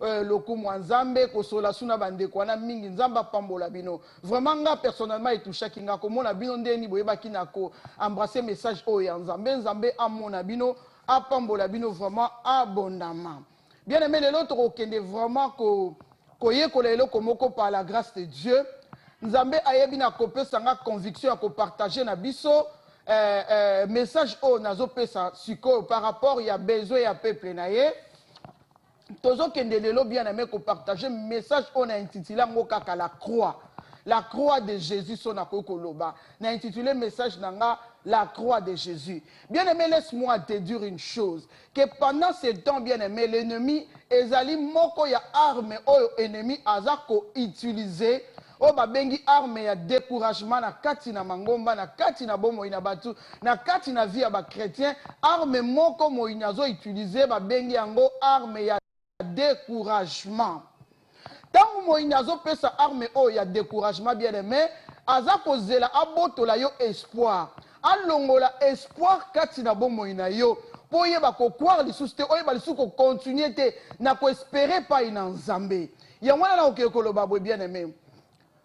loko mwanzambe kosola suna bande kwana mingi nzamba pambola bino vraiment nga personnellement etouchaki nga komona bino ndeni boyebaki na ko embrasser message oyo ya nzambe amona bino apambola bino vraiment abondamment bien aimé lelo tokokende vraiment koyekola eloko moko par la grâce de Dieu nzambe ayebi na kopesa nga conviction ya kopartage na biso message oyo nazopesa sikoyo par rapport ya besoin ya peuple na ye tozokende lelo bien aimé kopartage message oyo na intitulé yango kaka la croix de Jésus son akoki koloba na intitulé message nanga la croix de Jésus. Bien aimé, laisse-moi te dire une chose, que pendant ce temps, bien aimé, l'ennemi ezali moko ya arme oyo ennemi azako utiliser o babengi arme ya découragement na kati na mangomba na kati na bomo ina batu na kati na vie ya ba chrétien arme moko moina zo utiliser babengi yango arme ya découragement. Tant moina zo pesa arme oyo ya découragement bien aimé azako zela abotola yo espoir alongola espoir kati na bomo ina yo po yeba ko croire lisusu te oyeba lisusu ko continuer te na ko espérer pa ina nzambe yango na okekoloba boye bien aimé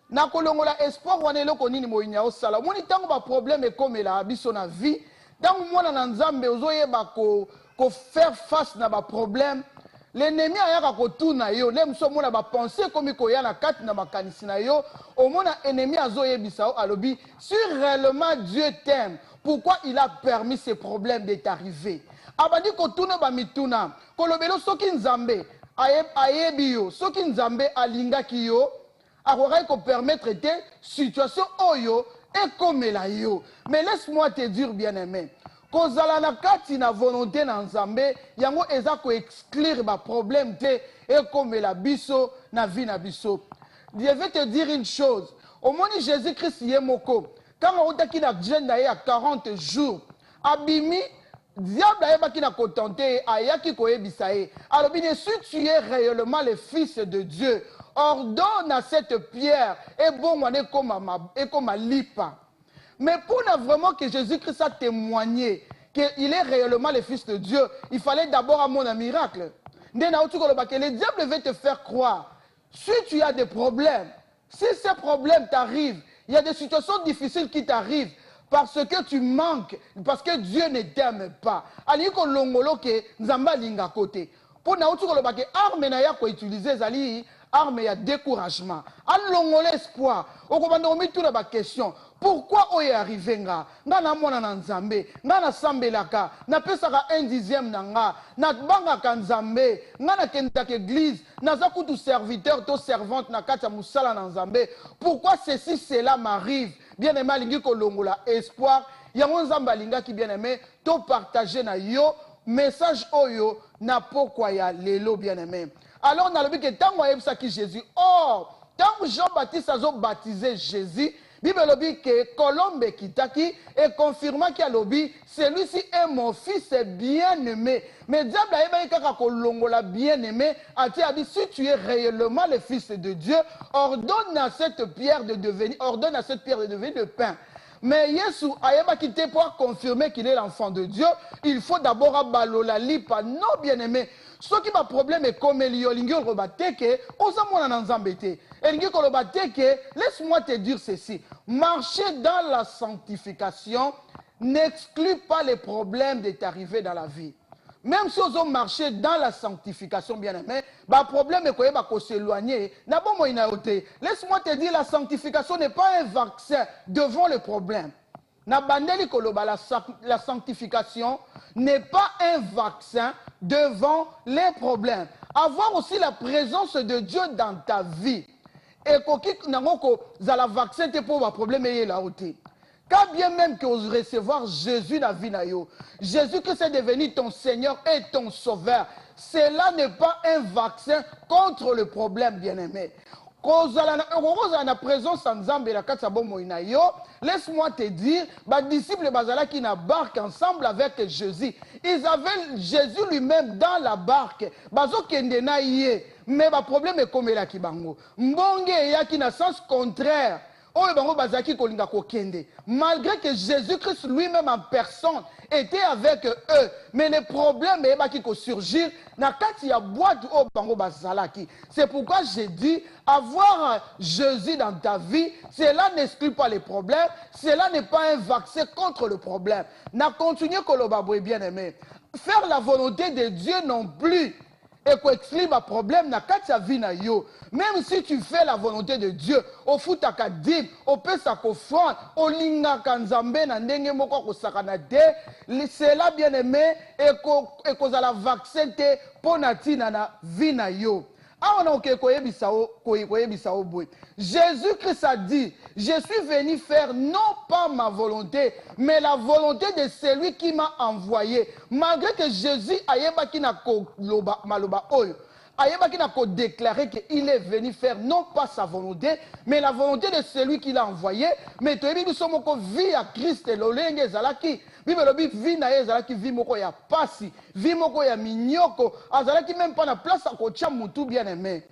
na kolongola espoir wana eloko nini moyinya osala moni ntango baproblème ekomela biso na vie ntango mwana na nzambe ozoyeba ko faire face na baproblème l'ennemi ayaka kotuna yo nde mosu omona bapense ekomi koya na kati na makanisi na yo omona ennemi azoyebisa yo alobi si réellement Dieu t'aime pourquoi il a permis ces problèmes de t'arriver abandi kotuna bamituna kolobelo soki nzambe ayebi yo soki nzambe alingaki yo akokai kopermettre te situation oyo ekomela yo mais laisse-moi te dire bien aimé kozala na kati na volonté na nzambe yango eza ko exclure ba problème te ekomela biso na vie na biso. Je vais te dire une chose, au moni Jésus-Christ yemoko quand on utaki na agenda ya 40 jours abimi diable ayebaki na kotenter ayaki koyebisa ye alobi si tu es réellement le fils de Dieu ordonne à cette pierre et bon et comme lipa. Mais pour vraiment que Jésus-Christ a témoigné qu'il est réellement le Fils de Dieu, il fallait d'abord amener un miracle. Que le diable veut te faire croire. Si tu as des problèmes, si ces problèmes t'arrivent, il y a des situations difficiles qui t'arrivent parce que tu manques, parce que Dieu ne t'aime pas. Alors que l'ongolo que nzamba linga côté. Pour na que arme na ya ko utiliser zali arme ya découragement. Allongole espoir. Okomanda omitu na ba question. Pourquoi oye arrivé nga? Nga na mwana na nzambe, nga na sambelaka, na pesaka 1/10 na nga, na bangaka nzambe, nga na kendaka église, na zakutu serviteur to servante na kati ya musala na nzambe. Pourquoi ceci cela m'arrive? Bien aimé alingi kolongola espoir, yango nzamba alingaki bien aimé to partager na yo message oyo na pokwa ya lelo bien aimé. Alors on a le que tant ça qui Jésus. Or, tant Jean-Baptiste a baptisé Jésus, Bible lobi que Colombe kitaki et confirma qu'il a lobi celui-ci est mon fils bien-aimé. Mais diable a kaka kolongola bien-aimé a dit si tu es réellement le fils de Dieu, ordonne à cette pierre de devenir de pain. Mais Yesu ayeba quitté pour confirmer qu'il est l'enfant de Dieu, il faut d'abord abalola lipa non bien-aimé. Ce qui m'a problème est comme Eliolingi Robateke, Osamona Nanzambete. Elingi Kolobateke, laisse-moi te dire ceci. Marcher dans la sanctification n'exclut pas les problèmes de t'arriver dans la vie. Même si on marche dans la sanctification, bien aimé, le problème est qu'on s'éloigner. Laisse-moi te dire, la sanctification n'est pas un vaccin devant le problème. La sanctification n'est pas un vaccin devant les problèmes. Avoir aussi la présence de Dieu dans ta vie. Et la vaccin pour le problème est là. Quand bien même que vous recevoir Jésus dans la vie, Jésus qui est devenu ton Seigneur et ton Sauveur, cela n'est pas un vaccin contre le problème, bien-aimé. La présence en Zambie, laisse-moi te dire, les disciples qui barque ensemble avec Jésus. Ils avaient Jésus lui-même dans la barque. Mais le problème est comme il y a qui bango. Mbonge y a qui n'a sens contraire. oyo bango bazaki kolinga kokende. Malgré que Jésus-Christ lui-même en personne était avec eux, mais les problèmes ebaki ko surgir na kati ya boîte oyo bango bazalaki. C'est pourquoi j'ai dit, avoir Jésus dans ta vie, cela n'exclut pas les problèmes, cela n'est pas un vaccin contre le problème. Na continuer koloba boy bien aimé. Faire la volonté de Dieu non plus et qu'on explique un problème na katia vie na yo. Même si tu fais la volonté de Dieu, au fout à kadib, au pesa kofran, au linga kanzambe na ndenge moko ko sakanade, c'est là bien aimé et qu'on a la vaccin te ponati na vie na yo. Jésus-Christ a dit, je suis venu faire non pas ma volonté, mais la volonté de celui qui m'a envoyé. Malgré que Jésus a déclaré qu'il est venu faire non pas sa volonté, mais la volonté de celui qui l'a envoyé. Mais tu as sommes vie à Christ et l'olenge zalaki. Bibelobi vie na ezalaki vie moko ya pasi, vie moko ya minyoko, azalaki même pas na place à kocha mutu bien aimé.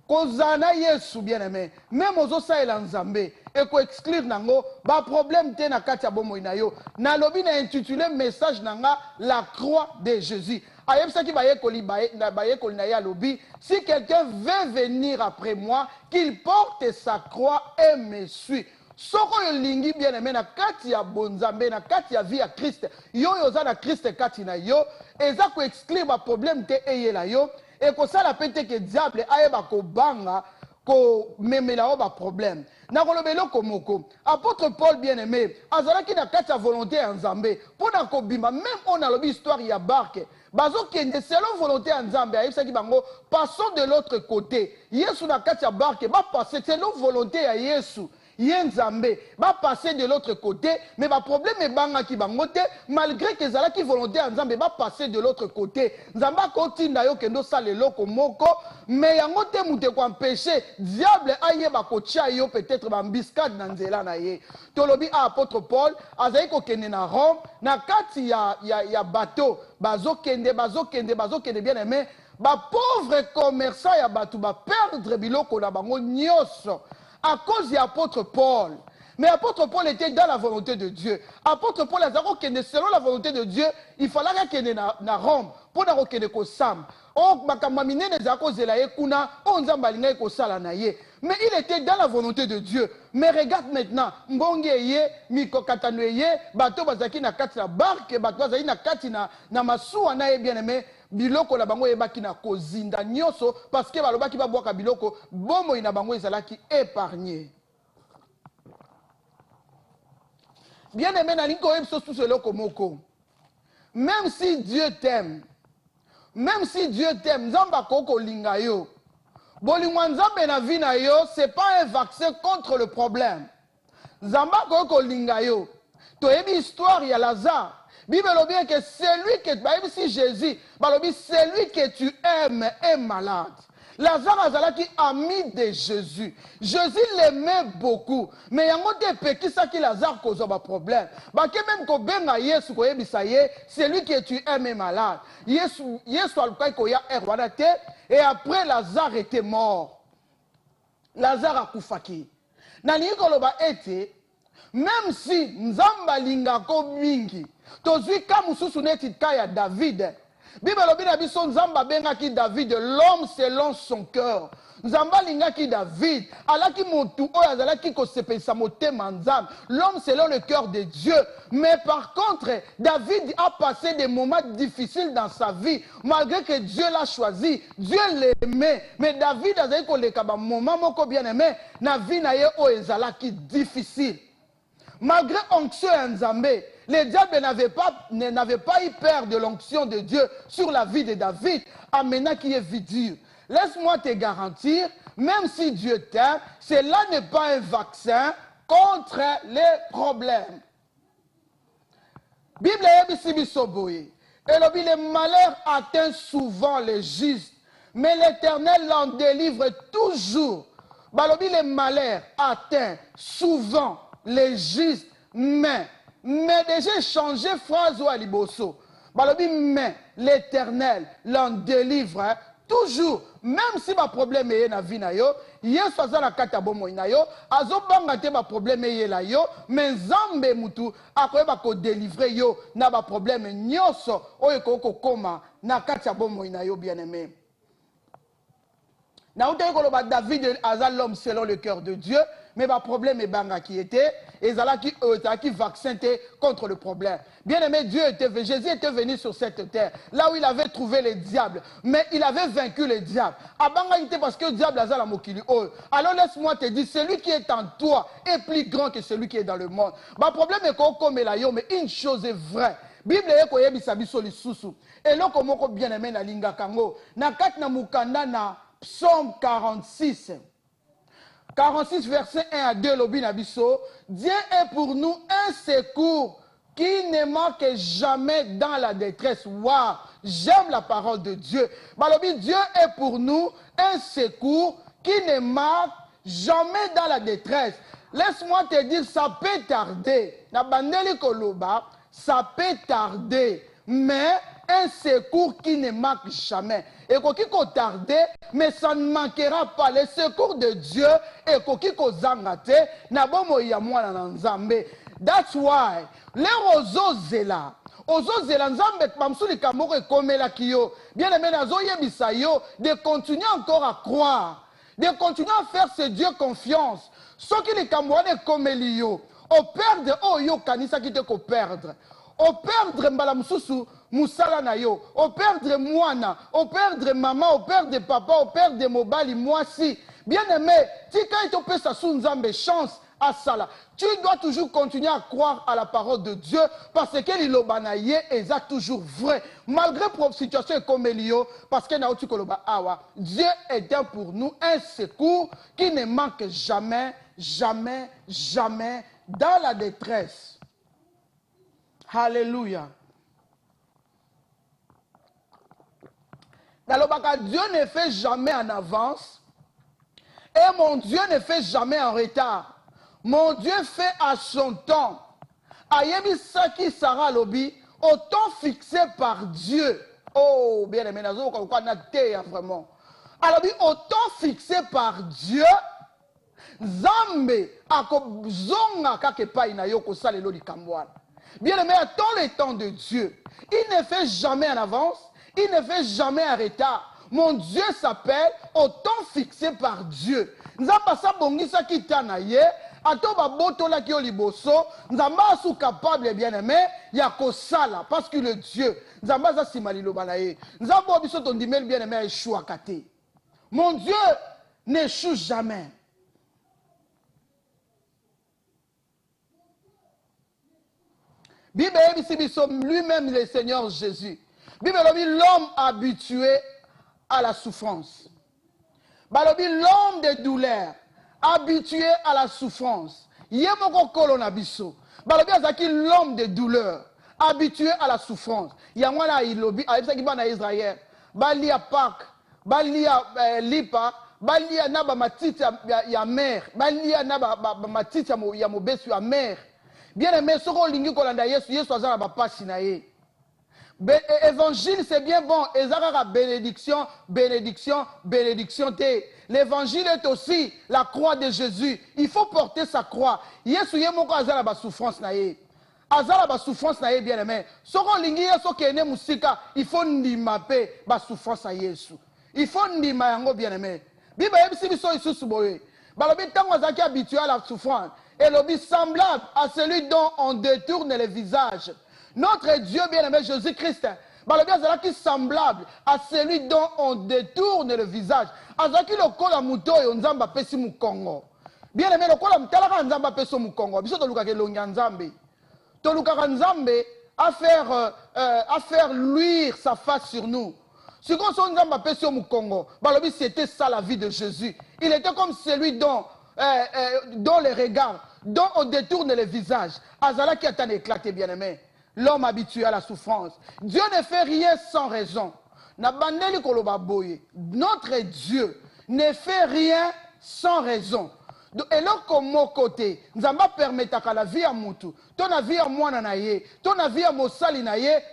Kozana Yesu bien aimé, même aux osa elanzambe, et ko exclure nango, ba problème te na katia bomo inayo. Na lobi na intitulé message nanga la croix de Jésus. Ayem sa ki baye koli na ya lobi, si quelqu'un veut venir après moi, qu'il porte sa croix et me suit. Soko yo lingi bien aimé na kati ya bonzambe na kati ya vie ya Christ yo yoza na Christ kati na yo eza ko exclure ba problème te eyela yo et ko sala pete ke diable ayeba ko banga ko memela o ba problème na kolobelo komoko apôtre Paul bien aimé azalaki na kati ya volonté ya Nzambe pona ko bima même on a lobi histoire ya barke bazo kende selon volonté ya Nzambe ayebisaki bango passons de l'autre côté Yesu na kati ya barke ba passer selon volonté ya Yesu Yenzambe va passer de l'autre côté, mais le problème est bangaki bangote, malgré que zalaki volonté Nzambe va passer de l'autre côté. Nzamba koti na yo kendo sale loko moko, mais yangote mute ko empêcher diable aye ba kocha yo peut-être ba mbiscade na nzela na ye. Tolobi a apôtre Paul azai ko kende na Rome, na kati ya bateau, bazo kende bien aimé, ba pauvre commerçant ya batu ba perdre biloko na bango nyoso. À cause de l'apôtre Paul. Mais l'apôtre Paul était dans la volonté de Dieu. L'apôtre Paul a dit selon la volonté de Dieu, il fallait qu'il y ait na Rome pour qu'il y ait Sam. Mais il était dans la volonté de Dieu. Mais regarde maintenant, Mbongeye, Miko Katanweye, Bato Bazaki na kati na barque, Bato Bazaki na kati na Masou, anaye bien aimé. Biloko la bango ebaki na kozinda nyoso parce que balobaki ba boka biloko bomo ina bango ezalaki épargné. Bien aimé na linko ebso tout seloko moko. Même si Dieu t'aime, Nzamba koko linga yo. Bolingwa Nzambe na vie na yo, c'est pas un vaccin contre le problème. Nzamba koko linga yo. To ebi histoire ya Lazare. Bible dit bien que celui que, si Jésus, celui que tu aimes est malade. Lazare azalaki ami de Jésus. Jésus l'aimait beaucoup. Mais il y a un peu qui ça qui Lazare cause un problème. Parce que même quand benga Yesu ko yebisa ye, celui que tu aimes est malade. Yesu alukay ko ya erwanate et après Lazare était mort. Lazare a kufaki. Nani koloba ete même si Nzamba lingako mingi tozui kamususu neti kaya David. Bible lobina biso Nzamba bengaki David l'homme selon son cœur. Nzamba lingaki David alaki motu oyo azalaki kosepelisa motema Nzambe, l'homme selon le cœur de Dieu. Mais par contre, David a passé des moments difficiles dans sa vie, malgré que Dieu l'a choisi, Dieu l'aimait. Mais David azalaki koleka ba moment moko bien aimé na vie na ye oyo ezalaki difficile. Malgré onction Nzambe, les diables n'avaient pas eu peur de l'onction de Dieu sur la vie de David, amenant qui est vidur. Laisse-moi te garantir, même si Dieu t'aime, cela n'est pas un vaccin contre les problèmes. Bible et le malheur atteint souvent les justes, mais l'Éternel l'en délivre toujours. Balobi le malheur atteint souvent les justes, mais déjà changé phrase ou aliboso. Balobi mais l'Éternel l'en délivre toujours, même si ma problème est na vie na yo, yesu aza na kati ya bomoi na yo, azobanga te ba problème est la yo, mais nzambe mutu akoyeba ko délivrer yo na ba problème nyonso oyo kokoma na kati ya bomoi na yo bien-aimé. Na utaki koloba David aza l'homme selon le cœur de Dieu, mais ma problème est banga qui était, et qui vaccin contre le problème. Bien aimé, Jésus était venu sur cette terre, là où il avait trouvé le diable, mais il avait vaincu le diable. Abanga était parce que le diable a la mokili. Alors laisse-moi te dire, celui qui est en toi est plus grand que celui qui est dans le monde. Ma problème est qu'on comme la yo, mais une chose est vraie. Bible est ko yebisa biso lisusu. Et là comme bien aimé na linga kango, na kat na mukanda na Psaume 46. 46 verset 1 à 2, Lobi Nabiso. Dieu est pour nous un secours qui ne manque jamais dans la détresse. Waouh, j'aime la parole de Dieu. Balobi, Dieu est pour nous un secours qui ne manque jamais dans la détresse. Laisse-moi te dire, ça peut tarder. Na bandeli koloba, ça peut tarder. Mais un secours qui ne manque jamais. Et qui tarder, mais ça ne manquera pas. Le secours de Dieu et qui zangate, na bomo ya mwana na nzambe. That's why les ozozela nzambe pamsuli kamoko ekomela kiyo. Bien aimé nazo yebisa yo de continuer encore à croire, de continuer à faire ce Dieu confiance. Ce qui les kamwane komeli yo, au perdre oh yo kanisa qui te ko perdre. Au perdre mbala mususu musala na yo, au perdre mwana, au perdre maman, au perdre papa, au perdre mobali moi si. Bien aimé, tika ito pesa su nzambe chance à ça. Tu dois toujours continuer à croire à la parole de Dieu parce que l'ilobanaye est toujours vrai. Malgré la situation comme Elio, parce que Dieu est pour nous un secours qui ne manque jamais, jamais, jamais dans la détresse. Alléluia. Dieu ne fait jamais en avance et mon Dieu ne fait jamais en retard. Mon Dieu fait à son temps. Ayebi Saki Sarah Lobi, au temps fixé par Dieu. Oh, bien aimé, vraiment. Alors, au temps fixé par Dieu, Zambe akozonga kakepa inayoko salelo likambwana. Bien aimé, attends le temps de Dieu. Il ne fait jamais en avance, il ne fait jamais en retard. Mon Dieu s'appelle au temps fixé par Dieu. Nzamba sa bongisa kitana ye, ato ba boto la ki oliboso, nzamba sou capable bien aimé, ya ko sala parce que le Dieu, nzamba sa simalilo banaye. Nzamba obiso ton dimel bien aimé échoua kate. Mon Dieu n'échoue jamais. Bible lui-même le Seigneur Jésus. Bible l'homme habitué à la souffrance. L'homme de douleur, habitué à la souffrance. L'homme de douleur, habitué à la souffrance. Yamwana ilobi, a Israël. Balia Pâques, Balia Lipa, Balia Naba Matiti ya mère, Balia Naba Matiti ya mobesu ya mère. Bien aimé, ce qu'on lingi kolanda Yesu, Yesu azana ba pasi na ye. Évangile, c'est bien bon. Ezara bénédiction, bénédiction, bénédiction. L'évangile est aussi la croix de Jésus. Il faut porter sa croix. Yesu yemoko azala ba souffrance na ye. Azala ba souffrance na ye bien aimé. Soko lingi Yesu kene musika, il faut ndima pe ba souffrance à Yesu. Il faut ndima yango bien aimé. Biba yebisi biso isusu boye. Balobi tango azaki habitué à la souffrance. Et l'objet semblable à celui dont on détourne le visage. Notre Dieu bien-aimé Jésus-Christ, qui est semblable à celui dont on détourne le visage. Azaki le kola mutoyo nzamba pesi mu Congo. Bien-aimé le kola mtalaka nzamba peso mu Congo. Biso toluka ke longa nzambe. Toluka nzambe à faire luire sa face sur nous. Ce qu'on son nzamba peso mu Congo. Balobi c'était ça la vie de Jésus. Il était comme celui dont les regards, dont on détourne le visage. Azala qui a tant éclaté bien aimé. L'homme habitué à la souffrance. Dieu ne fait rien sans raison. Notre Dieu ne fait rien sans raison. Et là, comme mon côté, nous allons permettre à la vie à Moutou, ton avis à moi, ton avis à Mossali,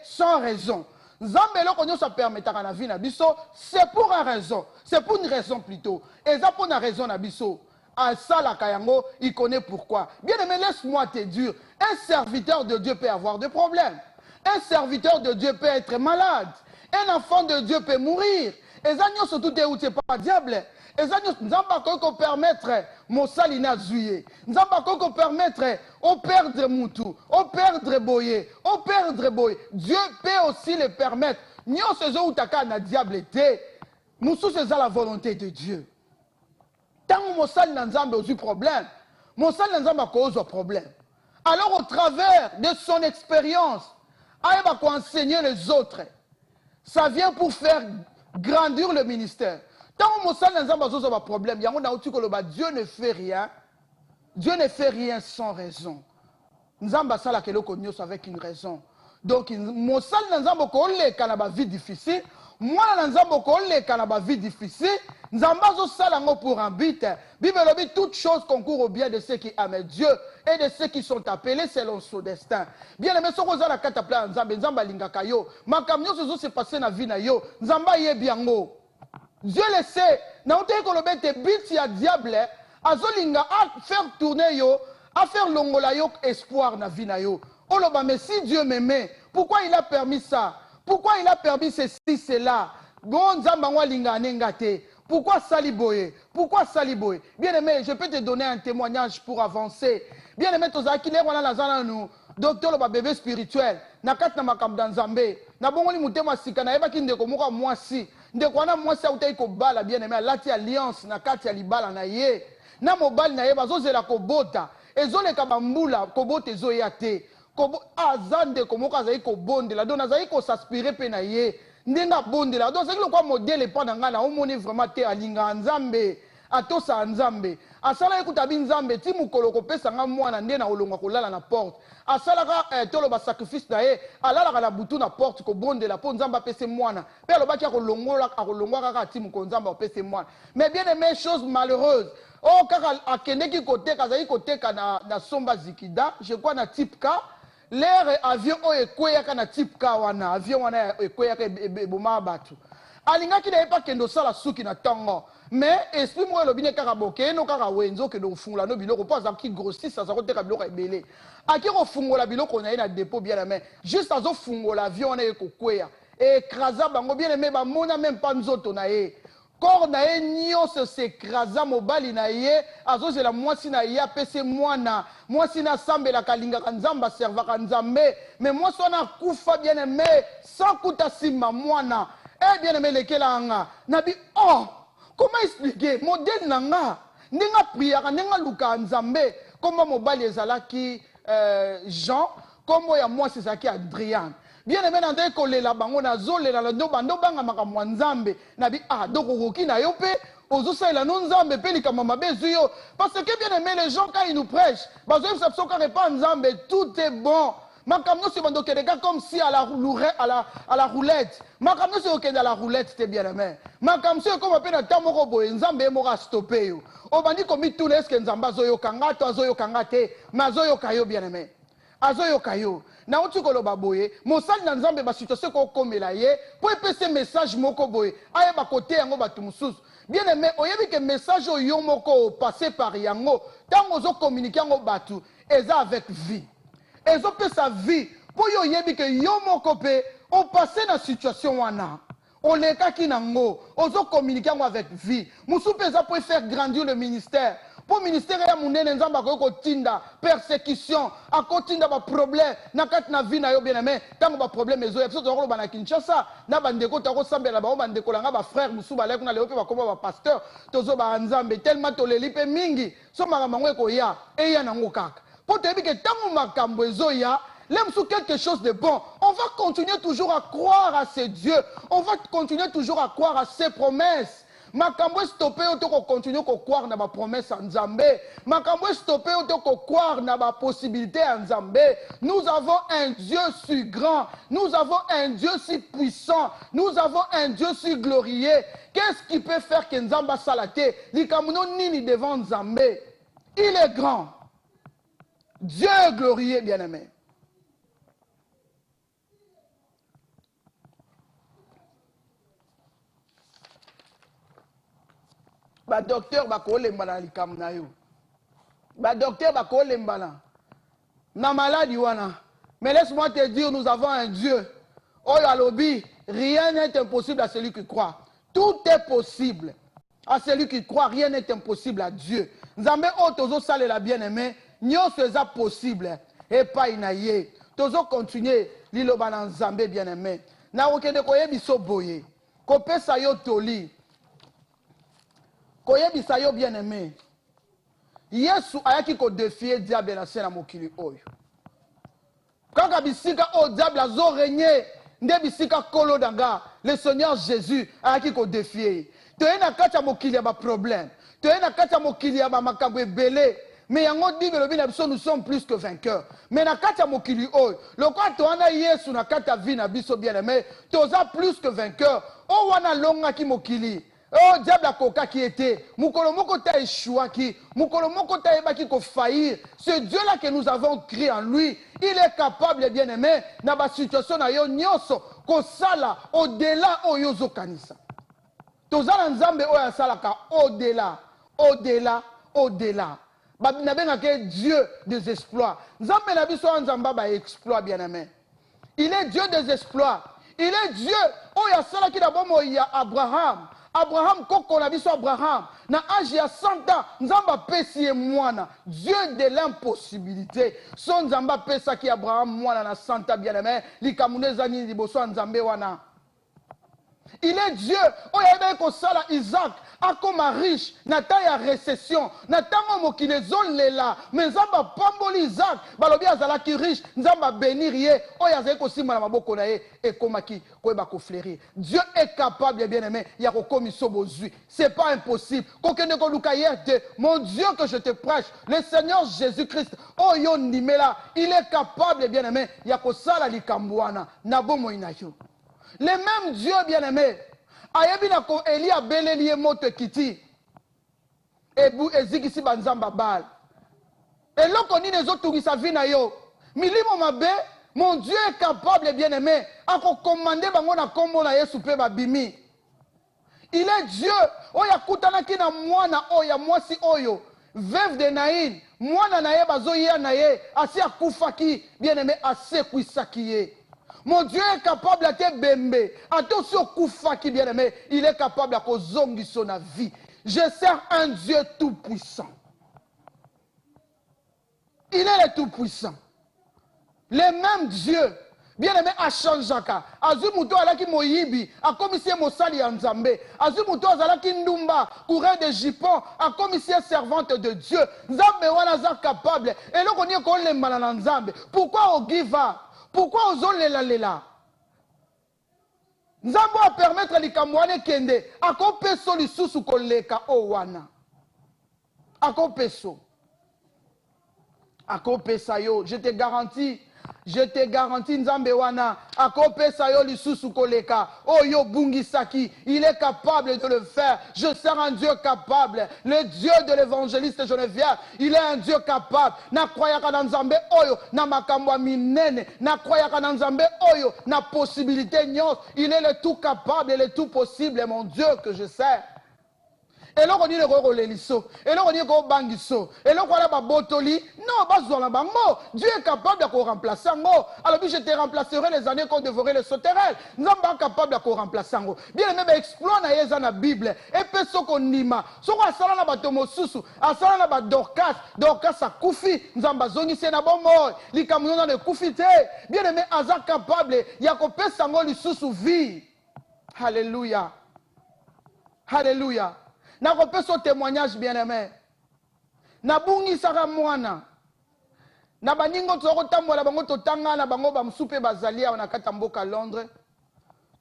sans raison. Nzambe eloko nyonso apermetaka na vie na biso, c'est pour une raison. C'est pour une raison plutôt. Et ça pour une raison na biso. À ça, la Kayango, il connaît pourquoi. Bien aimé, laisse-moi te dire, un serviteur de Dieu peut avoir des problèmes. Un serviteur de Dieu peut être malade. Un enfant de Dieu peut mourir. Et ça, nous surtout où c'est pas diable. Et ça, nous avons qu'on permettre mon salina zuye. Nous avons qu'on permettre au perdre moutou, au perdre boye, au perdre boye. Dieu peut aussi le permettre. Nous sommes où t'as na diable été. Nous sommes c'est la volonté de Dieu. Tant que mon salina nzambe a eu problème, mon salina nzambe a cause problème. Alors au travers de son expérience, il va enseigner les autres. Ça vient pour faire grandir le ministère. Tant que Moussa n'a pas de problème, Dieu ne fait rien. Dieu ne fait rien sans raison. Nzamba sala kelo konyos avec une raison. Donc Moussa n'a pas de vie difficile. Moi Nzamba n'a pas de vie difficile. Nzamba sala pour un but. Bible dit toutes choses concourent au bien de ceux qui aiment Dieu et de ceux qui sont appelés selon son destin. Bien aimé, ce qu'on a la carte à Nzamba, Nzamba lingaka yo. Ma camion se passé na vie na yo. Nzamba yé biango. Dieu le sait. Na ote ko lobe te bit ya diable. Azolinga a faire tourner yo, à faire longola yo espoir na vie na yo. Oh loba, mais si Dieu m'aimait, pourquoi il a permis ça? Pourquoi il a permis ceci, cela? Bon Nzamba wa linga anengate. Pourquoi Saliboye? Pourquoi Saliboye? Bien aimé, je peux te donner un témoignage pour avancer. Bien aimé, Tozaki, les wana lazana nous, docteur le bébé spirituel, nakat na makam dans Zambé, na bongoli mutema sika na eba ki ndeko moka mwasi, ndeko wana mwasi autai ko bala bien aimé, lati alliance na kati ya libala na ye, na mobali na ye bazozela ko bota, ezoleka bambula ko bota ezoya te, ko azande ko moka azai ko bondela, donc azai ko s'aspirer pe na ye. Ndenga bondela donc c'est quoi modèle pas na ngana omoni vraiment te alinga nzambe atosa nzambe asala ekuta bi nzambe ti mukolo ko pesa nga mwana ndena olonga kolala na porte asala ka tolo ba sacrifice na ye alala na butu na porte ko bondela po nzamba pese mwana pe alobaki akolongola kaka ti mukolo nzamba pese mwana mais bien aimé chose malheureuse oh kaka akende ki koteka zai koteka na somba zikida je crois na type K. L'air avion o ekweyaka na type K wana avion wana ekweyaka eboma batu alinga ki na pas kendo sala suki na tongo mais esprit mo elobine kaka boke no kaka wenzo kendo fungula no biloko pas ki grossisse ça koteka biloko ebele aki ko fungola biloko na na dépôt bien la main juste azo fungola avion na ekokweya écrasa bango bien aimé ba mona même pas nzoto na ye corps na ye nyonso s'écrasa mobali na ye azozela mwasi na ye apese mwana mwasi na sambelaka alingaka nzambe aservaka nzambe mais mwasi wana akufa bien aimé sans kuta nsima mwana bien aimé lekela nga nabi oh comment expliquer modèle na nga ndenge apriaka ndenge alukaka nzambe kombo mobali ezalaki Jean kombo ya mwasi ezalaki Adrien. Bien aimé nande kolela bango na zolela la ndo bando banga makamwa nzambe nabi donc okoki na yo pe ozosalela no nzambe pe likama mabezu yo parce que bien aimé les gens quand ils nous prêchent bazo ça soka repa nzambe tout est bon makamno se bando kedeka comme si à la roulette makamno se okenda la roulette c'était bien aimé makamno se comme pe na tamoko boye nzambe moko stopper yo obandi komi tout est-ce que nzamba zoyo kanga to azoyo kanga te mazoyo kayo bien aimé azoyo kayo na uti koloba boye mosali na nzambe ba situation ko komela ye po epese message moko boye aye ba côté yango batu mususu bien aimé oyebi ke message oyo moko passer par yango tango zo communiquer yango batu eza avec vie ezo pesa vie po yo yebi ke yo moko pe o passer na situation wana on lekaki nango ozo communiquer yango avec vie musu pesa pour faire grandir le ministère. Pour le ministère ya munene nzamba ko tinda persécution akotinda ba problème na kati na vie na yo bien aimé tango ba problème ezo ya biso ko ba na Kinshasa na bandeko ta ko sambela ba bandeko langa ba frère musu ba leko na leo pe ba koma ba pasteur tozo ba nzambe tellement toleli pe mingi so makambo ko ya e ya nango kaka po te bi ke tango makambo ezo ya l'aime sous quelque chose de bon. On va continuer toujours à croire à ces dieux. On va continuer toujours à croire à ses promesses. Makambo stoppé auto continuer à croire na ba promesse en Nzambe. Makambo stoppé auto croire na ba possibilité en Nzambe. Nous avons un Dieu si grand, nous avons un Dieu si puissant, nous avons un Dieu si glorieux. Qu'est-ce qui peut faire que Nzamba salate likamuno nini devant Nzambe? Il est grand. Dieu est glorieux, bien-aimé. ba docteur ba ko lembana likam na yo ba docteur ba ko lembana na maladie wana. Mais laisse-moi te dire, nous avons un Dieu. Oh yalobi, rien n'est impossible à celui qui croit. Tout est possible à celui qui croit, rien n'est impossible à Dieu. Nzambe o tozo sale la bien-aimé, nyonso eza possible et pas inaye. Tozo continuer liloba na Nzambe bien-aimé. Na okende koyebiso boye. Kopesa yo toli. Koyebisa yo bien-aimé. Yesu ayaki ko défier diable na sena mokili oyo. Kaka bisika o diable azo régner, nde bisika kolo danga, le Seigneur Jésus ayaki ko défier. Toye na kati ya mokili ya ba problème. Toye na kati ya mokili ya ba makambo ebele. Mais yango dingo lobi na biso nous sommes plus que vainqueurs. Mais na kati ya mokili oyo, lokwa toana Yesu na kati ya vie na biso bien-aimé, toza plus que vainqueurs. O wana longa ki mokili. Oh, diable a coca qui était. Mukolo moko ta échouaki. Mukolo moko ta ebaki ko faillir. Ce Dieu-là que nous avons créé en lui, il est capable, bien aimé, na ba situation na yo nyonso, ko sala au-delà o yozo kanisa. Tozala nzambe o ya sala ka au-delà, au-delà, au-delà. Ba na benga ke Dieu des exploits. Nzambe na biso nzamba ba exploit, bien aimé. Il est Dieu des exploits. Il est Dieu o ya sala ki d'abord mo ya Abraham. Abraham koko na biso Abraham na âge ya 100 ans nzamba pesi mwana Dieu de l'impossibilité son nzamba pesa ki Abraham mwana na 100 ans bien-aimé likamuneza nini liboso nzambe wana. Il est Dieu oya ko sala Isaac akoma riche na ta ya récession na tango mokile zolela mais nzamba pamboli Isaac balobi azalaki riche nzamba bénir ye oya zali ko simba na maboko na ye ekomaki koyeba ko fleurir. Dieu est capable bien aimé ya ko komiso bozui. C'est pas impossible. Kokende ko luka yete mon Dieu que je te prêche le Seigneur Jésus-Christ oyo ndimela il est capable bien aimé ya ko sala likambwana na bomo inayo. Le même Dieu bien-aimé, ayebi na ko Eli abeleli ye moto kiti. Ebu ezikisi banzamba bal. Eloko nini ezotungisa vi na yo. Milimo mabe, mon Dieu est capable bien-aimé à commander bango na kombo na Yesu pe babimi. Il est Dieu. Oya kutanaki na mwana oya mwasi oyo. Veuve de Naïn, mwana na ye bazoya na ye, asi akufaki bien-aimé ase kuisaki ye. Mon Dieu est capable à te bembe. Attention, koufa qui bien aimé. Il est capable à kozongi son vie. Je sers un Dieu tout-puissant. Il est le tout-puissant. Le même Dieu, bien aimé, a changé. Azumuto alaki moyibi, a commissaire Mosali Nzambe. Azumuto alaki ndumba, coureur de Jipon, a commissaire servante de Dieu. Nzambe wana za capable. Et là, on y est le malana Nzambe. Pourquoi on give up? Pourquoi osons lela? Nzambo a permettre likamwane kende akopeso lisusu koleka owana. Akopesa yo, je te garantis Nzambe wana akopesa yo lisusu koleka oyo bungisaki, il est capable de le faire. Je sers un Dieu capable, le Dieu de l'évangéliste Geneviève, il est un Dieu capable. Na croyaka na Nzambe oyo na makambo minene, na croyaka na Nzambe oyo na possibilité nyos, il est le tout capable et le tout possible, mon Dieu que je sers. Et là on dit le releliso, et là on dit ko bangiso, et là on a botoli, non bazona bango, Dieu est capable de remplacer ngo. Alors puis je te remplacerai les années qu'on dévorait les sauterelles. Nous sommes capables de remplacer ngo. Bien même exploit na yeza na Bible, et pe soko nima, soko asala na batomo susu, asala na ba Dorcas a kufi, nzamba zongi se na bombo, likamuno na kufi te. Bien même aza capable ya ko pesa ngo lisusu vie. Alléluia. Alléluia. Na kopé son témoignage bien-aimé. Na bungi saka mwana. Na baningo tsoko tambola bango totanga na bango ba msupe bazalia na kata mboka Londres.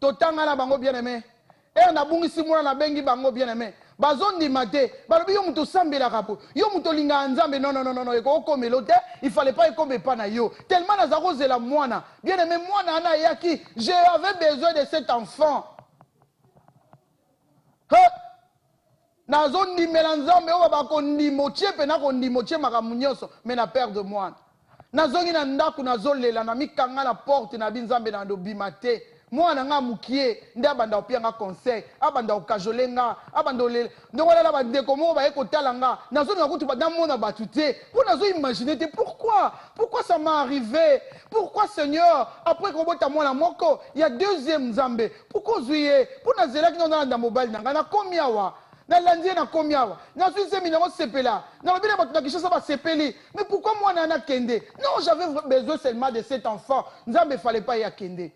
Totanga na bango bien-aimé. Na bungi si mwana na bengi bango bien-aimé. Bazondi mate, balobi yo muto sambela kapo. Yo muto linga nzambe non, eko komelo te, il fallait pas ekombe pa na yo. Tellement na zaroze la mwana. Bien-aimé mwana ana yaki, j'avais besoin de cet enfant. Nazo ndimela nzambe oba bako ndimotie pe na ko ndimotie makamu nyonso me na père de moi. Nazongi na ndaku nazo lela na mikanga na porte na binzambe na ndobima te. moi nanga mukie nde abanda opianga conseil abanda okajolenga abanda olele ndongo la bandeko mo ba ekotalanga nazo na kutu ba mona batute pour nazo imaginer pourquoi ça m'est arrivé, pourquoi Seigneur après qu'on bota moi la moko il y a deuxième nzambe pourquoi zuye pour nazela ki na nda mobile nanga na komiawa na landie na komiawa na suisse minango sepela na bina ba tunakisha ba sepeli mais pourquoi moi na kende non j'avais besoin seulement de cet enfant nzambe fallait pas y kende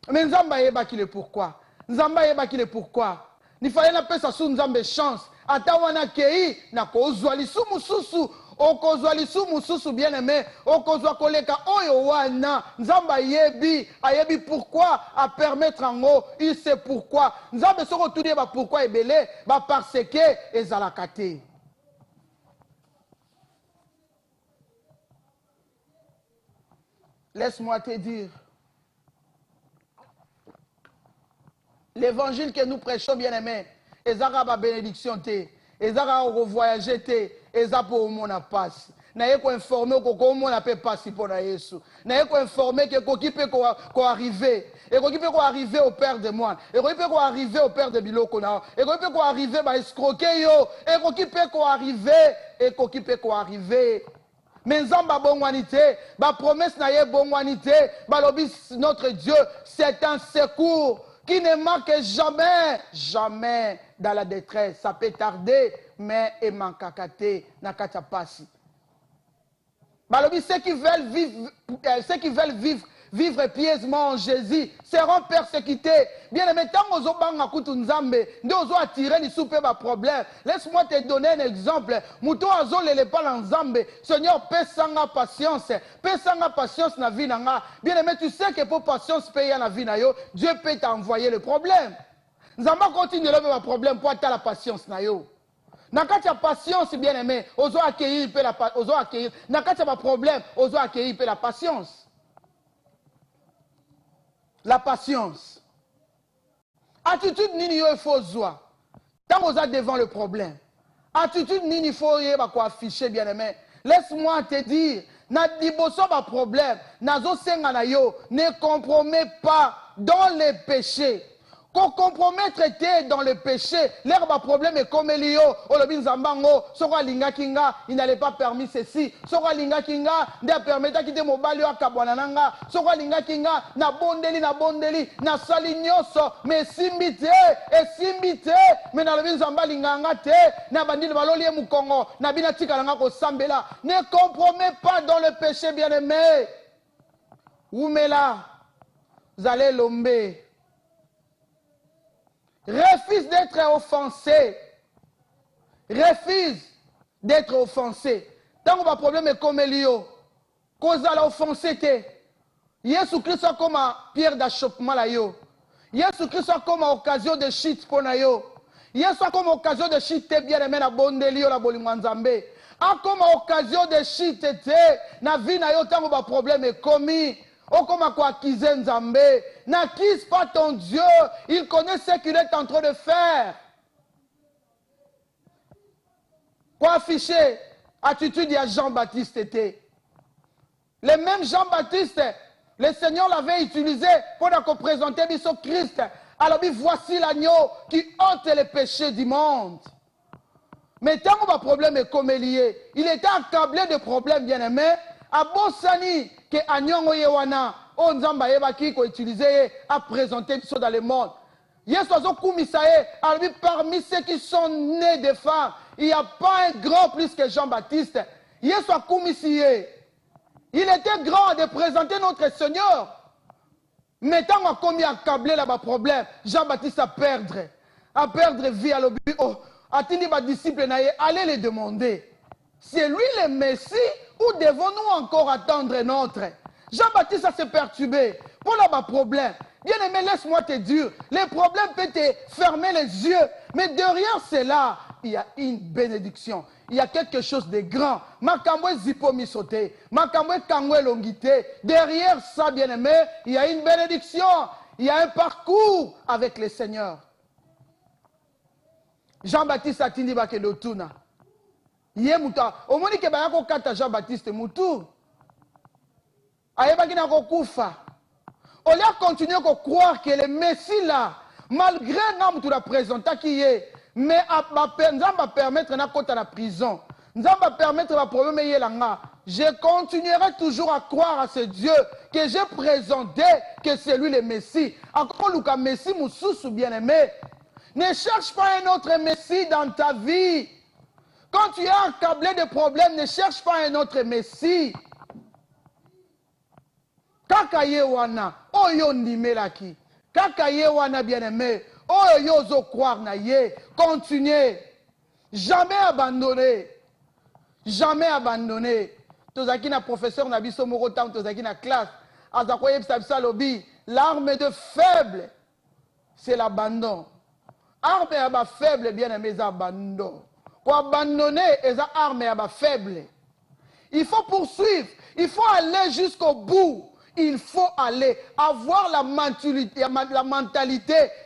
mais nzamba yeba ki le pourquoi nzamba yeba ki le pourquoi ni fallait na pesa su nzambe chance ata wana kei na kozwa lisumu susu okozwa lisumu susu bien aimé okozwa koleka oyo wana nzamba ayebi pourquoi à permettre ngo il sait pourquoi nzambe soko tudie ba pourquoi ebele ba parce que ezalaka te. Laisse-moi te dire, l'évangile que nous prêchons, bien aimé, ezaka ba bénédiction te, ezaka revoyager te, ezaka pour mon passe. Na ko informer ko mon na pe passer pour na Yesu. Na ko informer que ko ki pe ko arriver, et ko ki pe ko arriver au père de moi, et ko ki pe ko arriver au père de biloko na, et ko ki pe ko arriver ba escroquer yo, et ko ki pe ko arriver, et ko ki pe ko arriver. Mais nzamba bongwanité, ba promesse na ye bongwanité, ba lobi notre Dieu, c'est un secours qui ne manque jamais, jamais dans la détresse. Ça peut tarder, mais il manque kakaté, nakata pasi. Balobi, ceux qui veulent vivre pieusement en Jésus seront persécutés. Bien aimé, tant aux obanga kutu nzambe, nde ozo attirer ni soupe ba problème. Laisse-moi te donner un exemple. Mouton azo lele pas nzambe. Seigneur, pesanga patience na vie nanga. Bien aimé, tu sais que pour patience payer na vie na yo, Dieu peut t'envoyer le problème. Nzamba continue de lever ma problème pour atteindre la patience na yo. Nakati ya patience, bien aimé, ozo accueillir pe la ozo accueillir. Nakati ya ma problème, ozo accueillir pe la patience. La patience. Attitude nini yo il faut zoa. Tant oza devant le problème. Attitude nini il faut y ba ko afficher, bien aimé. Laisse-moi te dire, na liboso ba problème, nazo senga na yo, ne compromets pas dans les péchés. Qu'on compromettre dans le péché, l'herbe problème est comme Elio, Olobin Zambango, Sora Linga Kinga, il n'allait pas permis ceci, Sora Linga Kinga, ne permettre à quitter Mobalio à Kabwananga, Sora Linga Kinga, na bondeli, na salignoso, mais simbité, mais na Olobin Zamba Linganga te, na bandi de Balolie Moukongo, na Binatika Langako Sambela, ne compromet pas dans le péché, bien aimé. Oumela, Zale Lombe. Refuse d'être offensé. Refuse d'être offensé. Tant que le problème est comme Elio, cause à l'offensé, Jésus Christ a comme pierre d'achoppement là yo. Jésus Christ a comme occasion de chute pour na yo. Jésus a comme occasion de chute bien aimé na bondelio la bolimwanzambe. A comme occasion de chute na vie na yo tant que le problème est commis. Oh, comment quoi acquiser Nzambe? N'acquise pas ton Dieu. Il connaît ce qu'il est en train de faire. Quoi afficher? Attitude à Jean-Baptiste était. Le même Jean-Baptiste, le Seigneur l'avait utilisé pour nous présenter Christ. Alors, voici l'agneau qui ôte les péchés du monde. Mais tant que le problème est comme lié, il était accablé de problèmes, bien aimés. A Bosani, que Anyongo Yewana, on Nzamba Yebaki, qu'on utilisait à présenter dans le monde. Yesozo Koumisae, parmi ceux qui sont nés de femmes, il n'y a pas un grand plus que Jean-Baptiste. Yeso Koumisae, il était grand de présenter notre Seigneur. Mais tant qu'on a accablé là-bas problème, Jean-Baptiste a perdre vie à l'objet. Oh, Atini ba disciple naïe, allez les demander. C'est lui le Messie ou devons-nous encore attendre notre? Jean-Baptiste a se perturbé. Pour là-bas problème. Bien aimé, laisse-moi te dire, les problèmes peuvent te fermer les yeux. Mais derrière cela, il y a une bénédiction. Il y a quelque chose de grand. Makambwe zipo misote. Makambwe kangwe longité. Derrière ça, bien aimé, il y a une bénédiction. Il y a un parcours avec le Seigneur. Jean-Baptiste a tindi bakelotuna. Yé muta. Au moins que bayako kata Jean-Baptiste mutu. Ayebaki na kokufa. Au lieu de continuer à croire que le Messie là, malgré que tu l'as présenté qui est, mais nous va permettre de la prison. Nous va permettre de problème. Je continuerai toujours à croire à ce Dieu que j'ai présenté, que c'est lui le Messie. Encore le Messie, mon bien-aimé. Ne cherche pas un autre Messie dans ta vie. Quand tu es accablé de problèmes, ne cherche pas un autre Messie. Kaka ye wana, oyo ndimelaki. Kaka ye wana bien-aimé, oyo zo croire na ye. Continuez. Jamais abandonner. Jamais abandonner. Tozaki na professeur na biso moko tam tozaki na classe. Azakoye bisabisa lobi, l'arme de faible, c'est l'abandon. Arme ya ba faible bien-aimé, c'est abandon. Pour abandonner, c'est arme ya ba faible. Il faut poursuivre, il faut aller jusqu'au bout. Il faut aller, avoir la mentalité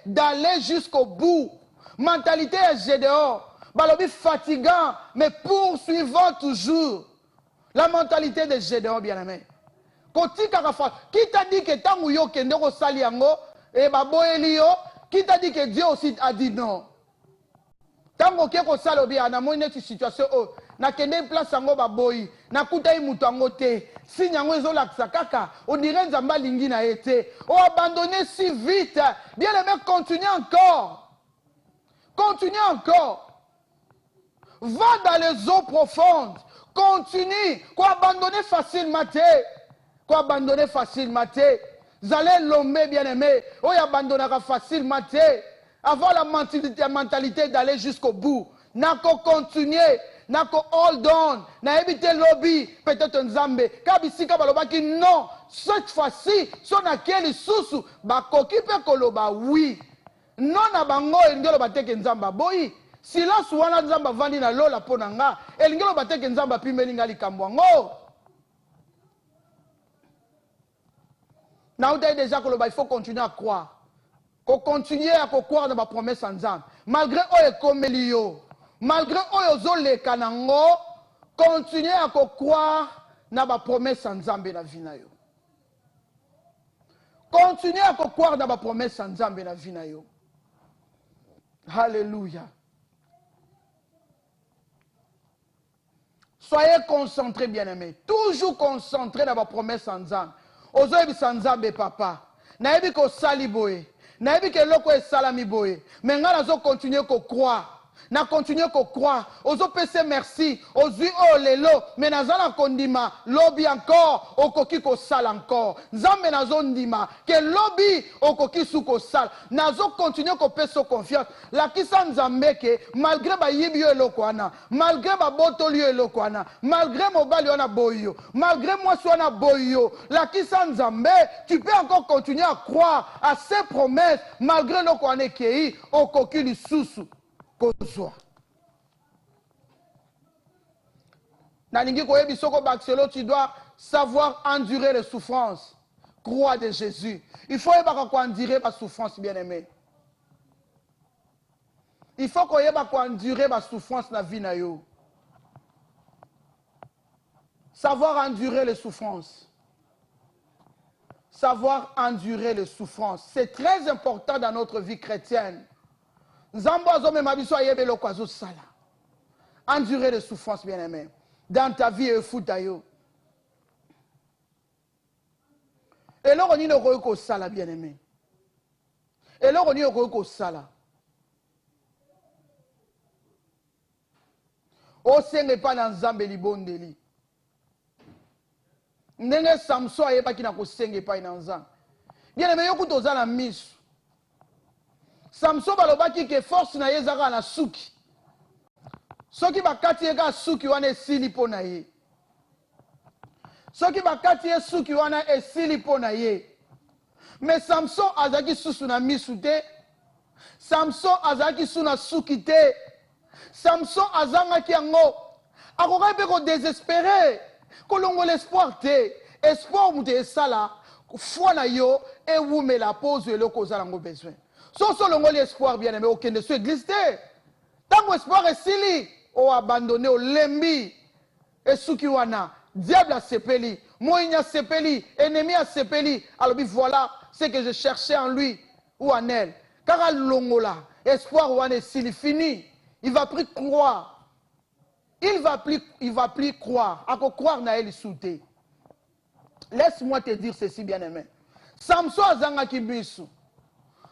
d'aller jusqu'au bout. Mentalité est Gédéon. Balobi fatigant, mais poursuivant toujours. La mentalité de Gédéon, bien-aimé. Qui t'a dit que tant que kende sali yango et baboeli yo, qui t'a dit que Dieu aussi a dit non? Tant que ko salobi ana mo une situation na kende place yango baboyi, na kutai mutu yango te. Si nyango ezolakisa kaka, on dirait nzamba lingi na été. Oh, abandonner si vite. Bien aimé, continuez encore. Continuez encore. Va dans les eaux profondes. Continue. Quoi abandonner facilement. Quoi abandonner facilement. Vous allez l'homme bien aimé. Oh, abandonnera facilement. Avoir la mentalité d'aller jusqu'au bout. N'a qu'à continuer. N'a qu'à hold on. N'a évité lobby. Peut-être un zambé. Kabisika balobaki non. Cette fois-ci, son akeli susu. Bakoki pe koloba oui. Non na bango engelo bateke nzamba boyi. Silence wana nzamba vandi na lola ponanga. Engelo bateke nzamba pimeli ngali kambwango. Na utai déjà koloba il faut continuer à croire. Qu'on continue à croire dans ma promesse en Nzambe. Malgré oye komelio. Malgré oyo le kanango, continuez à croire dans ma promesse en Nzambe na vie na yo. Continuez à croire dans ma promesse en Nzambe na vie na yo. Alléluia. Soyez concentrés, bien-aimés. Toujours concentrés dans ma promesse en Nzambe. Ozoyebi sa Nzambe papa. Nayebi ko sali boye. Nayebi ke loko e salami boye. Mais nga nazo continuer ko croire. Na continuer ko croire. Ozo pese merci. Ozui o lelo. Mais nazala kondima. Lobi encore. Okoki ko sal encore. Nzambe nazo ndima. Ke lobi okoki su ko sal. Nazo continuer ko pese confiance. La kisa nzambe ke. Malgré ba yibi yo eloko wana. Malgré ba botoli yo eloko wana. Malgré mobali wana boyo. Malgré moi wana boyo. La kisa nzambe. Tu peux encore continuer à croire à ses promesses. Malgré loko wana kei. Okoki li susu. Tu dois savoir endurer les souffrances. Croix de Jésus. Il faut endurer la souffrance, bien-aimé. Il faut endurer la souffrance dans la vie. Savoir endurer les souffrances. Savoir endurer les souffrances. C'est très important dans notre vie chrétienne. Endurer les souffrances, bien-aimé. Dans ta vie, bien-aimé. Et là, on y a sala, bien-aimé. Et là, on y a sala. O senge pas dans Zambeli Bondeli. Nenge Samson aye pas qui n'a ko senge pas dans Zambeli. Bien-aimé, yo kuto za na misu. Samson balobaki ke force na ye zaka na suki. Soki bakati ye ka suki wana esili po na ye. Soki bakati ye suki wana esili po na ye. Mais Samson azaki susu na misu te. Samson azaki su na suki te. Samson azangaki yango. Akoka pe ko désespéré. Kolongo l'espoir te. Espoir mute esala. Foi na yo e wume la pose eloko zalango besoin. So longo l'espoir bien aimé aucun de ceux église. Tant espoir est sili o abandonné au lembi et sukiwana diable a sepeli moinya sepeli ennemi a sepeli alors voilà ce que je cherchais en lui ou en elle. Car à l'ongola, espoir ou en s'il finit, il va plus croire. Il va plus croire. À quoi croire n'a elle souté. Laisse-moi te dire ceci, bien-aimé. Samson a zangaki bisu.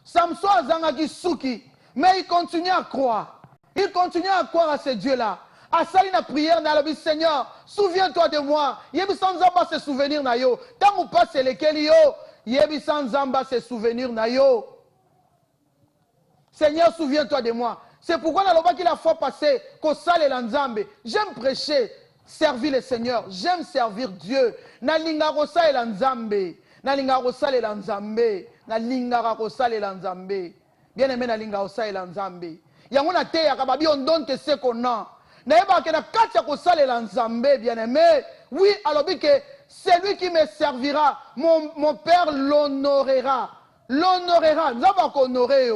Samson a zangaki suki. Mais il continue à croire. Il continue à croire à ce Dieu-là. À ça, la prière, n'a le Seigneur, souviens-toi de moi. Yebi sans zamba se souvenir na yo. Tant ou pas c'est lequel yo. Yebi sans zamba se souvenir na yo. Seigneur, souviens-toi de moi. C'est pourquoi dans le bas qu'il a fois passé, qu'au sale l'anzambe, j'aime prêcher, servir le Seigneur. J'aime servir Dieu. Na linga rosa et l'anzambe. Na linga rosa et l'anzambe. Na linga rosa et l'anzambe. Bien aimé na linga rosa et l'anzambe. Yangona te yakababi on donne que c'est qu'on a. Naeba ke na kati ya kosala l'anzambe, bien aimé. Oui, alors que celui qui me servira, mon Père l'honorera. L'honorera. Nous avons honoré.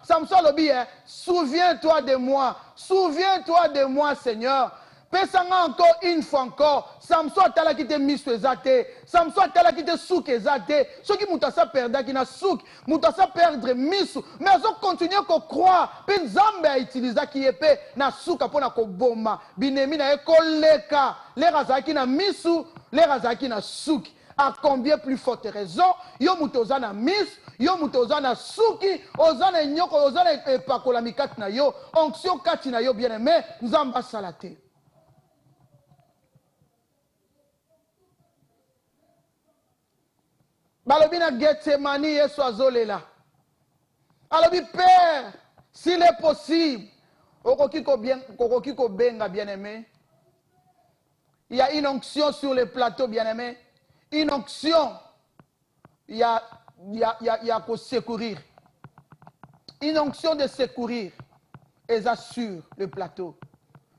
Samson lobi, souviens-toi de moi. Souviens-toi de moi, Seigneur. Pesanga encore une fois encore. Samson atala ki te miso ezate. Samson atala ki te souk ezate. Ce qui moutassa perdre qui na souk, moutassa perdre miso. Mais ils continuer à croire. Pe Nzambe a utilisé qui épée na souk apona ko boma. Binemi na ekoleka. Les razaki na miso, les razaki na souk. À combien plus forte raison, yo mutoza na mis, yo mutoza na suki, ozana nyoko, ozana pakola mikati na yo, onction kati na yo bien aimé, Nzamba salate. Balobi na Getsemani Yesu azolela. Alobi Père, s'il est possible, okoki ko benga bien aimé. Il y a une onction sur le plateau bien aimé. Une onction, il y a qu'au secourir. Une onction de secourir. Et assure le plateau.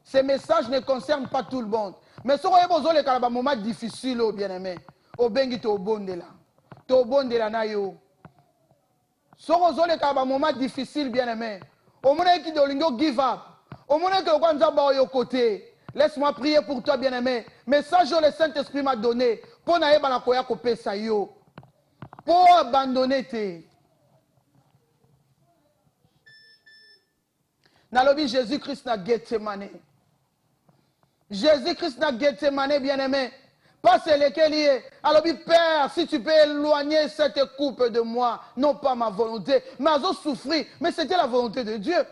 Ces messages ne concernent pas tout le monde. Mais si vous avez un moment difficile, bien aimé, au bengi to bondela. To bondela na yo. Si vous avez un moment difficile, bien aimé, au moment qui dolingo give up, au moment que vous avez un côté, laisse-moi prier pour toi, bien aimé. Message que le Saint-Esprit m'a donné. Pour abandonner te. Nalobi Jésus-Christ na Getsemane. Jésus-Christ na Getsemane, bien-aimé. Pas c'est lequel il est. Alors, Père, si tu peux éloigner cette coupe de moi, non pas ma volonté, mais à souffrir. Mais c'était la volonté de Dieu.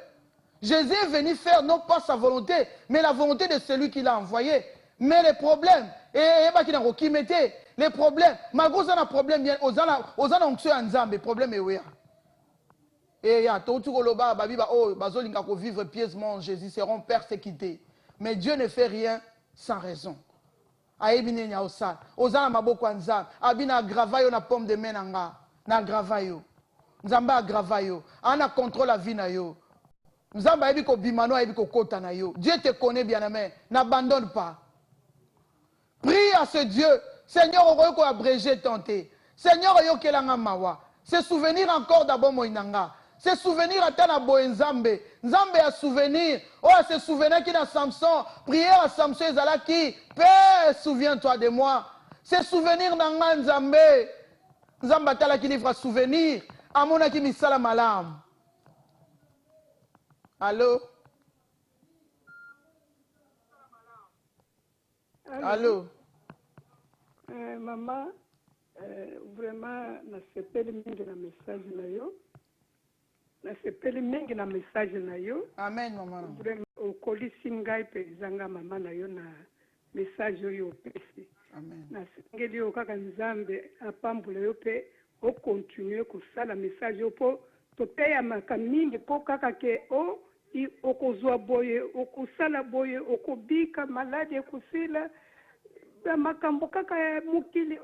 Jésus est venu faire non pas sa volonté, mais la volonté de celui qui l'a envoyé. Mais les problèmes, les problèmes, malgré ça, problème bien, aux onction ensemble, problème est où? Et ya, tout koloba, babiba, oh, bazolinga ko vivre pieusement, Jésus seront persécutés. Mais Dieu ne fait rien sans raison. Aebine nya osa, ozana maboko nzambe, abina gravayo na pomme de menanga, na gravayo. Nzamba gravayo, ana contrôle la vie na yo. Nzamba ebi ko bimano ebi ko kota na yo. Dieu te connaît bien aimé, n'abandonne pas. Prie à ce Dieu. Seigneur, on va abréger tenter. Seigneur, on va mawa. Se souvenir encore d'abord moinanga. Se souvenir à Tana Nzambe. Nzambe a souvenir. Oh, se souvenir qui n'a Samson. Prière à Samson Zalaki. Père, souviens-toi de moi. Se souvenir d'Anga Nzambe. Nzamba Tala qui livre à souvenir. Amona qui misala malam. Allô? Allô? Maman, vraiment, nasepeli mingi na message na yo. Nasepeli mingi na message na yo. Amen, maman. Vraiment, okolisi ngai pezanga mama na yo na message oyo opesi. Amen. Nasengeli yo kaka Nzambe apambula yo pe o continue kosala message yo po topeyamaka mingi po kaka ke o okozwa boye, okosala boye, okobika maladi ekosila makambo kaka ya mukili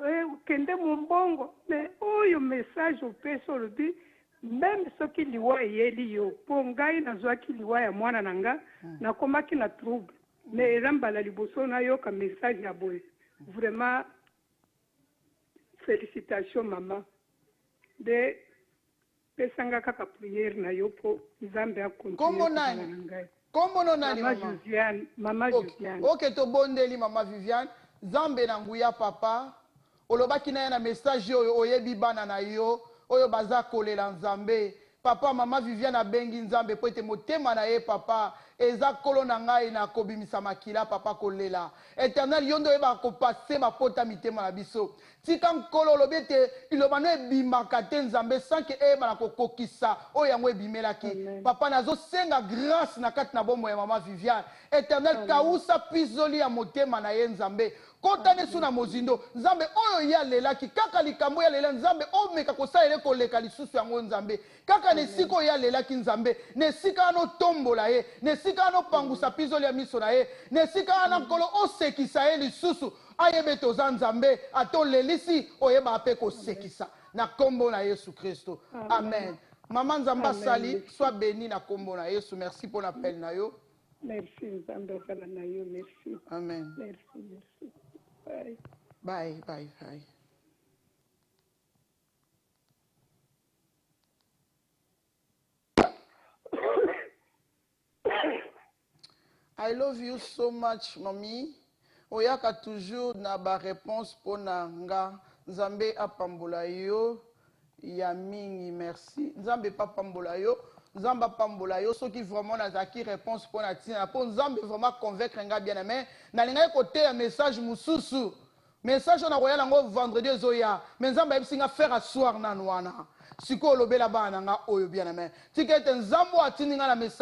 kende mumbongo. Mais oyo message opesi olobi même soki liwa eyeli yo po ngai nazwaki liwa ya mwana na nga nakomaki na trouble. Mais erambala liboso nayoka message ya boye. Vraiment félicitations maman. De pesanga kaka prière na yo po Nzambe akontinue. Kombo nani? Kombo nani Mama Josiane, Mama Josiane. Ok, to bondeli Mama Viviane. Nzambe na nguya papa. olobaki na ye na message oyo oyebi bana na yo oyo baza kolela nzambe papa mama Viviane abengi nzambe po ete motema na ye papa eza kolo na ngai na kobimisa makila papa kolela éternel yo nde oyebaka kopase bapota mitema na biso tika nkolo olobi ete liloba no ebimaka te nzambe sanke eyeba na kokokisa oyo yango ebimelaki papa nazosenga grâce na kati na bomoi ya mama Viviane éternel kausa pizoli ya motema na ye nzambe kota nesu na mozindo nzambe oyo ye alelaki kaka likambo ya lela nzambe omeka kosalela koleka lisusu yango nzambe kaka nesika oyo ye alelaki nzambe nesika wana otombola ye nesika wana opangusa pizoli ya miso na ye nesika wana nkolo osekisa ye lisusu ayebe toza nzambe atolelisi oyeba mpe kosekisa na kombo na Yesu Kristo amen mama nzambe asali sois béni na kombo na Yesu merci pour l'appel na yo merci nzambe azala na yo merci amen merci bye bye bye I love you so much, mommy. Oyaka toujours na ba réponse pona nga. Nzambe apambola yo. Ya mingi, merci. Nzambe pa pambola yo. Nzambe pambola yo. Ceux qui vraiment nazaki réponse pona tina. Po nzambe vraiment convaincre nga bien aimé. Na linga côté un message mususu. Message on a royal ngo vendredi zoya. Mais nzambe ebsinga faire asseoir na nwana. Siko lobela bana nga oyo bien aimé. Tikete nzambo atininga na message